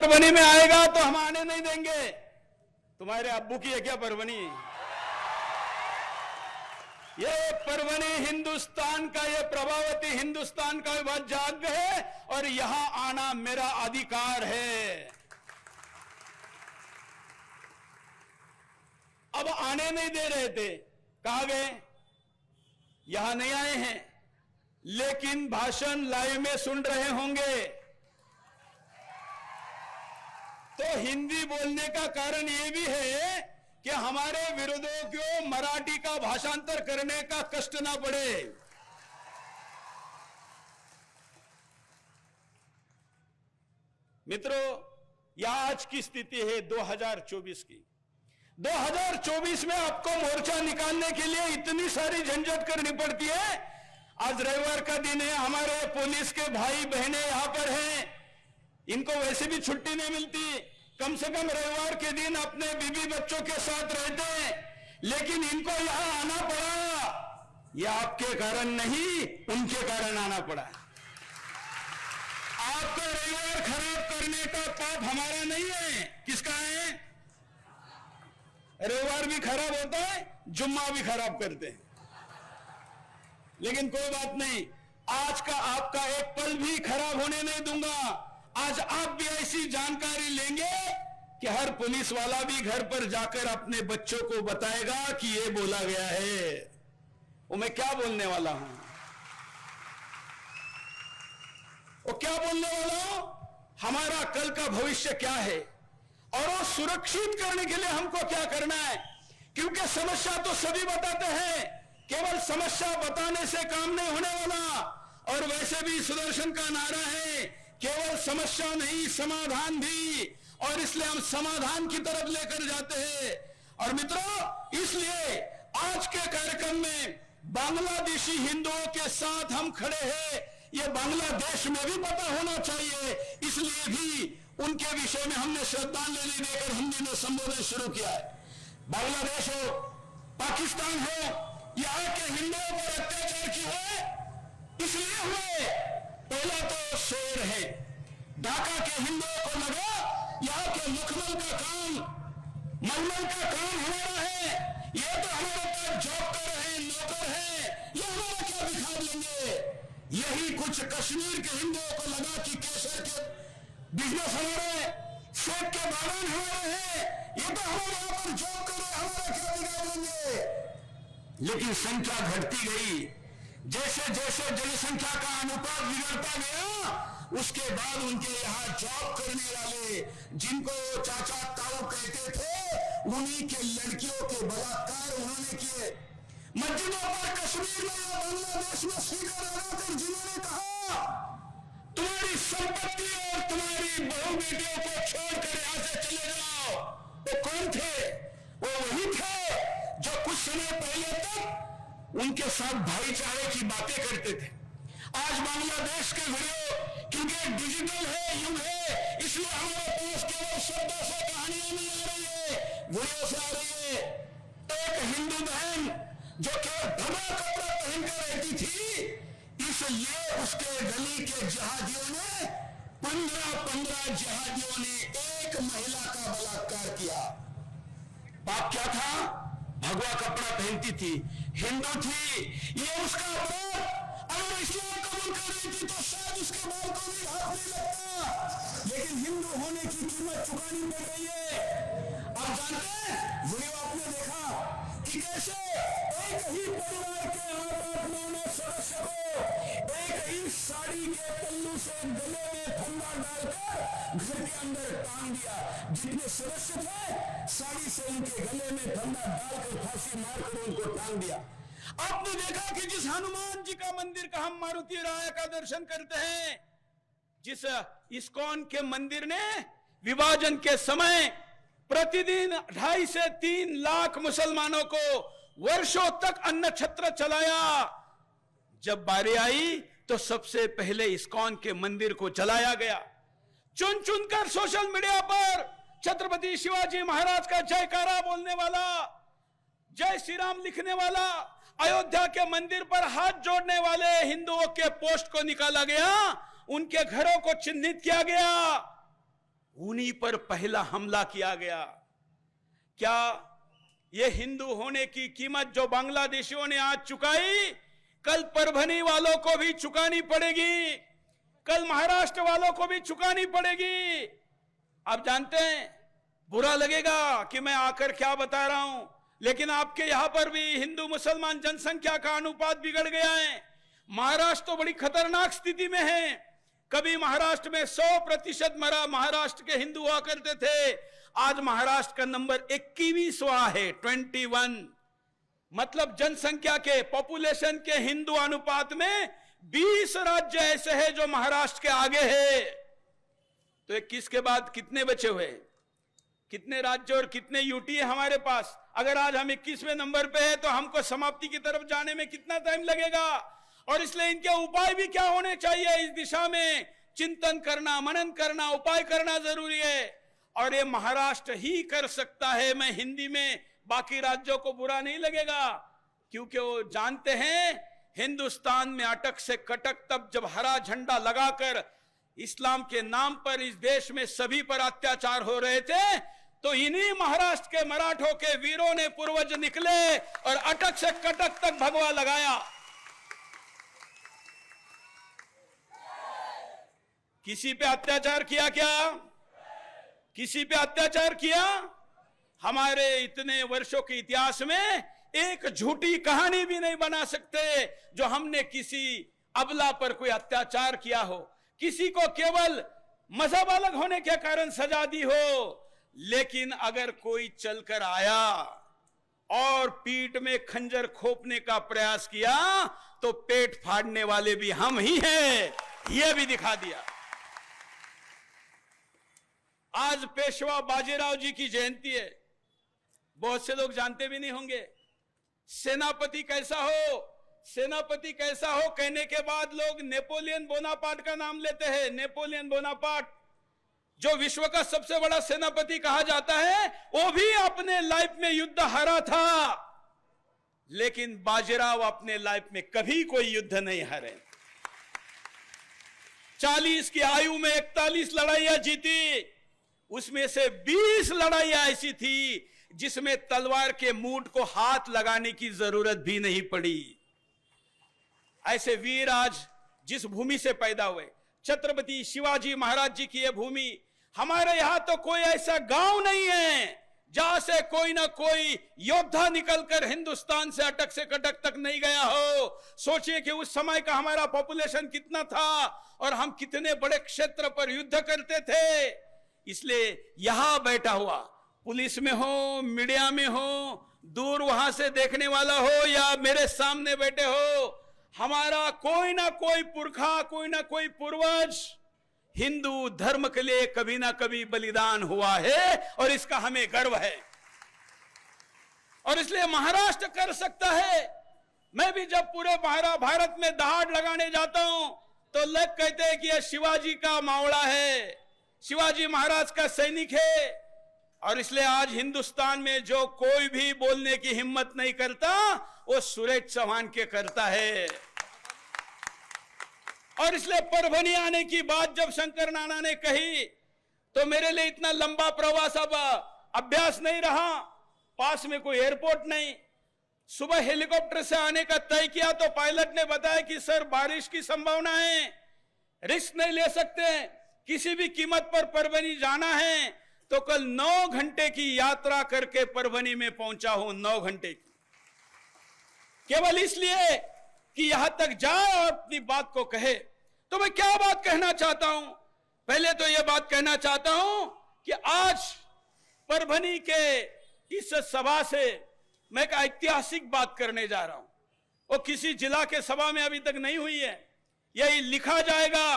परवनी में आएगा तो हम आने नहीं देंगे। तुम्हारे अब्बू की है क्या परवनी? ये परवनी हिंदुस्तान का, ये प्रभावती हिंदुस्तान का भाग्य है और यहां आना मेरा अधिकार है। अब आने नहीं दे रहे थे, कहा गए यहां नहीं आए हैं, लेकिन भाषण लाइव में सुन रहे होंगे। तो हिंदी बोलने का कारण यह भी है कि हमारे विरोधियों को मराठी का भाषांतर करने का कष्ट ना पड़े। मित्रों, यह आज की स्थिति है 2024 की। 2024 में आपको मोर्चा निकालने के लिए इतनी सारी झंझट करनी पड़ती है। आज रविवार का दिन है, हमारे पुलिस के भाई बहनें यहां पर हैं, इनको वैसे भी छुट्टी नहीं मिलती। कम से कम रविवार के दिन अपने बीवी बच्चों के साथ रहते हैं, लेकिन इनको यहां आना पड़ा। यह आपके कारण नहीं, उनके कारण आना पड़ा। आपका रविवार खराब करने का पाप हमारा नहीं है, किसका है? रविवार भी खराब होता है, जुम्मा भी खराब करते हैं, लेकिन कोई बात नहीं, आज का आपका एक पल भी खराब होने नहीं दूंगा। आज आप भी ऐसी जानकारी लेंगे कि हर पुलिस वाला भी घर पर जाकर अपने बच्चों को बताएगा कि यह बोला गया है। वो मैं क्या बोलने वाला हूं, वो क्या बोलने वाला हूं, हमारा कल का भविष्य क्या है और वो सुरक्षित करने के लिए हमको क्या करना है। क्योंकि समस्या तो सभी बताते हैं, केवल समस्या बताने से काम नहीं होने वाला। और वैसे भी सुदर्शन का नारा है, केवल समस्या नहीं समाधान भी, और इसलिए हम समाधान की तरफ लेकर जाते हैं। और मित्रों, इसलिए आज के कार्यक्रम में बांग्लादेशी हिंदुओं के साथ हम खड़े हैं, ये बांग्लादेश में भी पता होना चाहिए। इसलिए भी उनके विषय में हमने श्रद्धांजलि देकर हिंदी में संबोधन शुरू किया है। बांग्लादेश हो, पाकिस्तान हो, यहाँ के हिंदुओं पर अत्याचार क्यों हुए? इसलिए हुए, पहला तो शेर है, ढाका के हिंदुओं को लगा यहाँ के मखमल का काम, मलमल का काम हमारा है, ये तो हमारे पास जॉब कर रहे हैं, नौकर हैं, ये हमारा क्या बिखार लेंगे। यही कुछ कश्मीर के हिंदुओं को लगा कि केसर के बिजनेस हमारे, सेब के बागान हमारे हैं, ये तो हमारे यहाँ पर जॉब कर रहे हैं, हमारा क्या बिगाड़ लेंगे। लेकिन संख्या घटती गई, जैसे जैसे जनसंख्या का अनुपात बिगड़ता गया, उसके बाद उनके यहाँ जॉब करने वाले, जिनको चाचा ताऊ कहते थे, उन्हीं के लड़कियों के बलात्कार उन्होंने किए। मस्जिदों पर कश्मीर में या बांग्लादेश में स्पीकर लगाकर जिन्होंने कहा तुम्हारी संपत्ति और तुम्हारी बहू बेटियों को छोड़कर यहां से चले जाओ, वो कौन थे? वो वही थे जो कुछ समय पहले तक उनके साथ भाईचारे की बातें करते थे। आज बांग्लादेश के वीडियो, क्योंकि डिजिटल है, युग है, इसलिए हमारे पास केवल शब्दों से कहानियां नहीं आ रही है, वीडियो से आ रही है। एक हिंदू बहन जो केवल भगवा कपड़ा पहनकर रहती थी, इसलिए उसके गली के जिहादियों ने 15 जिहादियों ने एक महिला का बलात्कार किया। पाप क्या था? भगवा कपड़ा पहनती थी, हिंदू थी, ये उसका अपराध। अगर इस्लाम कबूल कर रही थी तो शायद उसके बाल को भी हाथ नहीं लगता, लेकिन हिंदू होने की कीमत चुकानी पड़ रही है। आप जानते हैं, वीडियो आपने देखा कि कैसे एक ही परिवार के 8-9 सदस्य को एक ही साड़ी के पल्लू से गले में फंदा डालकर घर के अंदर टांग दिया। जितने सदस्य थे, साड़ी से उनके गले में फंदा डालकर फांसी मारकर उनको टांग दिया। आपने देखा कि जिस हनुमान जी का मंदिर का हम मारुति राय का दर्शन करते हैं, जिस इस्कॉन के मंदिर ने विभाजन के समय प्रतिदिन 2.5 से 3 लाख मुसलमानों को वर्षों तक अन्न छत्र चलाया, जब बारी आई तो सबसे पहले इस्कॉन के मंदिर को जलाया गया। चुन चुनकर सोशल मीडिया पर छत्रपति शिवाजी महाराज का जयकारा बोलने वाला, जय श्री राम लिखने वाला, अयोध्या के मंदिर पर हाथ जोड़ने वाले हिंदुओं के पोस्ट को निकाला गया, उनके घरों को चिन्हित किया गया। उन्हीं पर पहला हमला किया गया। क्या ये हिंदू होने की कीमत जो बांग्लादेशियों ने आज चुकाई, कल परभनी वालों को भी चुकानी पड़ेगी, कल महाराष्ट्र वालों को भी चुकानी पड़ेगी। आप जानते हैं, बुरा लगेगा कि मैं आकर क्या बता रहा हूं, लेकिन आपके यहां पर भी हिंदू मुसलमान जनसंख्या का अनुपात बिगड़ गया है। महाराष्ट्र तो बड़ी खतरनाक स्थिति में है। कभी महाराष्ट्र में 100% महाराष्ट्र के हिंदू हुआ करते थे, आज महाराष्ट्र का नंबर 21वां है, 21। मतलब जनसंख्या के, पॉपुलेशन के हिंदू अनुपात में 20 राज्य ऐसे हैं जो महाराष्ट्र के आगे है। तो 21 के बाद कितने बचे हुए, कितने राज्य और कितने यूटी है हमारे पास? अगर आज हम 21वें नंबर पे है तो हमको समाप्ति की तरफ जाने में कितना टाइम लगेगा? और इसलिए इनके उपाय भी क्या होने चाहिए, इस दिशा में चिंतन करना, मनन करना, उपाय करना जरूरी है। और ये महाराष्ट्र ही कर सकता है। मैं हिंदी में बाकी राज्यों को बुरा नहीं लगेगा, क्योंकि वो जानते हैं हिंदुस्तान में अटक से कटक तब जब हरा झंडा लगाकर इस्लाम के नाम पर इस देश में सभी पर अत्याचार हो रहे थे, तो इन्हीं महाराष्ट्र के मराठों के वीरों ने पूर्वज निकले और अटक से कटक तक भगवा लगाया। किसी पे अत्याचार किया क्या? किसी पे अत्याचार किया? हमारे इतने वर्षों के इतिहास में एक झूठी कहानी भी नहीं बना सकते जो हमने किसी अबला पर कोई अत्याचार किया हो, किसी को केवल मजहब अलग होने के कारण सजा दी हो। लेकिन अगर कोई चलकर आया और पीठ में खंजर खोपने का प्रयास किया तो पेट फाड़ने वाले भी हम ही हैं, यह भी दिखा दिया। आज पेशवा बाजीराव जी की जयंती है, बहुत से लोग जानते भी नहीं होंगे। सेनापति कैसा हो, सेनापति कैसा हो कहने के बाद लोग नेपोलियन बोनापार्ट का नाम लेते हैं। नेपोलियन बोनापार्ट जो विश्व का सबसे बड़ा सेनापति कहा जाता है, वो भी अपने लाइफ में युद्ध हारा था, लेकिन बाजीराव अपने लाइफ में कभी कोई युद्ध नहीं हारे। 40 की आयु में 41 लड़ाइयां जीती, उसमें से 20 लड़ाइयां ऐसी थी जिसमें तलवार के मूठ को हाथ लगाने की जरूरत भी नहीं पड़ी। ऐसे वीर आज जिस भूमि से पैदा हुए, छत्रपति शिवाजी महाराज जी की यह भूमि, हमारे यहां तो कोई ऐसा गांव नहीं है जहां से कोई ना कोई योद्धा निकलकर हिंदुस्तान से अटक से कटक तक नहीं गया हो। सोचिए कि उस समय का हमारा पॉपुलेशन कितना था और हम कितने बड़े क्षेत्र पर युद्ध करते थे। इसलिए यहां बैठा हुआ, पुलिस में हो, मीडिया में हो, दूर वहां से देखने वाला हो या मेरे सामने बैठे हो, हमारा कोई ना कोई पुरखा, कोई ना कोई पूर्वज हिंदू धर्म के लिए कभी ना कभी बलिदान हुआ है और इसका हमें गर्व है। और इसलिए महाराष्ट्र कर सकता है। मैं भी जब पूरे भारत में दहाड़ लगाने जाता हूं तो लोग कहते हैं कि यह शिवाजी का मावड़ा है, शिवाजी महाराज का सैनिक है। और इसलिए आज हिंदुस्तान में जो कोई भी बोलने की हिम्मत नहीं करता, वो सुरेश चौहान के करता है। और इसलिए परभनी आने की बात जब शंकर नाना ने कही तो मेरे लिए इतना लंबा प्रवास अब अभ्यास नहीं रहा। पास में कोई एयरपोर्ट नहीं। सुबह हेलीकॉप्टर से आने का तय किया तो पायलट ने बताया कि सर बारिश की संभावना है, रिस्क नहीं ले सकते, किसी भी कीमत पर परभनी जाना है। तो कल 9 घंटे की यात्रा करके परभनी में पहुंचा हूं, 9 घंटे की, केवल इसलिए कि यहां तक जाए और अपनी बात को कहे। तो मैं क्या बात कहना चाहता हूं? पहले तो यह बात कहना चाहता हूं कि आज परभनी के इस सभा से मैं एक ऐतिहासिक बात करने जा रहा हूं। वो किसी जिला के सभा में अभी तक नहीं हुई है। यही लिखा जाएगा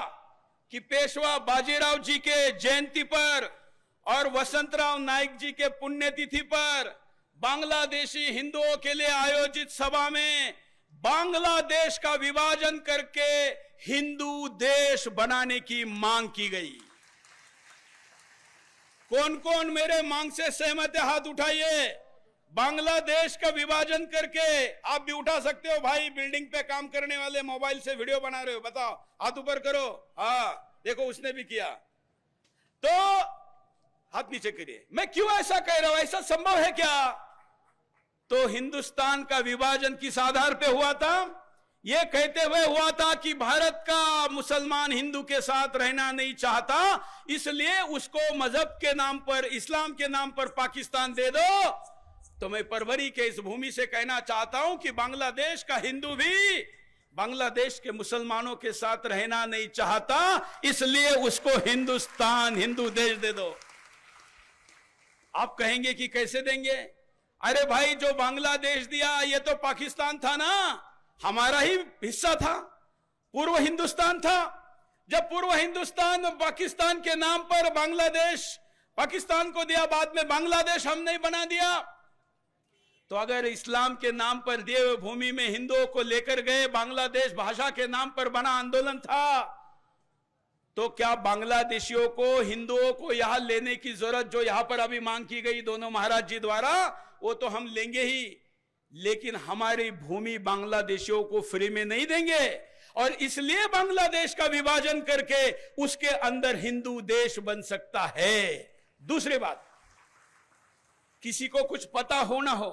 कि पेशवा बाजीराव जी के जयंती पर और वसंतराव नाइक जी के पुण्यतिथि पर बांग्लादेशी हिंदुओं के लिए आयोजित सभा में बांग्लादेश का विभाजन करके हिंदू देश बनाने की मांग की गई। कौन कौन मेरे मांग से सहमत है? हाथ उठाइए। बांग्लादेश का विभाजन करके, आप भी उठा सकते हो भाई, बिल्डिंग पे काम करने वाले मोबाइल से वीडियो बना रहे हो, बताओ, हाथ ऊपर करो। हाँ देखो, उसने भी किया। तो हाथ नीचे करिए। मैं क्यों ऐसा कह रहा हूं, ऐसा संभव है क्या? तो हिंदुस्तान का विभाजन किस आधार पे हुआ था? यह कहते हुए हुआ था कि भारत का मुसलमान हिंदू के साथ रहना नहीं चाहता, इसलिए उसको मजहब के नाम पर, इस्लाम के नाम पर पाकिस्तान दे दो। तो मैं परवरी के इस भूमि से कहना चाहता हूं कि बांग्लादेश का हिंदू भी बांग्लादेश के मुसलमानों के साथ रहना नहीं चाहता, इसलिए उसको हिंदुस्तान, हिंदू देश दे दो। आप कहेंगे कि कैसे देंगे? अरे भाई, जो बांग्लादेश दिया ये तो पाकिस्तान था ना, हमारा ही हिस्सा था, पूर्व हिंदुस्तान था। जब पूर्व हिंदुस्तान पाकिस्तान के नाम पर बांग्लादेश पाकिस्तान को दिया, बाद में बांग्लादेश हमने बना दिया। तो अगर इस्लाम के नाम पर दिए हुए भूमि में हिंदुओं को लेकर गए, बांग्लादेश भाषा के नाम पर बना आंदोलन था, तो क्या बांग्लादेशियों को, हिंदुओं को यहां लेने की जरूरत, जो यहां पर अभी मांग की गई दोनों महाराज जी द्वारा, वो तो हम लेंगे ही, लेकिन हमारी भूमि बांग्लादेशियों को फ्री में नहीं देंगे। और इसलिए बांग्लादेश का विभाजन करके उसके अंदर हिंदू देश बन सकता है। दूसरी बात, किसी को कुछ पता हो ना हो,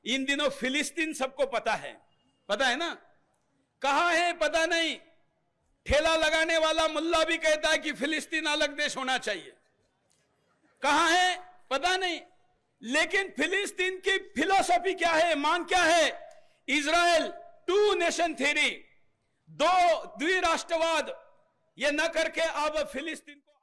इन दिनों फिलिस्तीन सबको पता है ना? कहां है पता नहीं। ठेला लगाने वाला मुल्ला भी कहता है कि फिलिस्तीन अलग देश होना चाहिए। कहां है पता नहीं। लेकिन फिलिस्तीन की फिलॉसफी क्या है, मांग क्या है? इजराइल, 2 नेशन थ्योरी, 2 द्विराष्ट्रवाद, ये न करके अब फिलिस्तीन को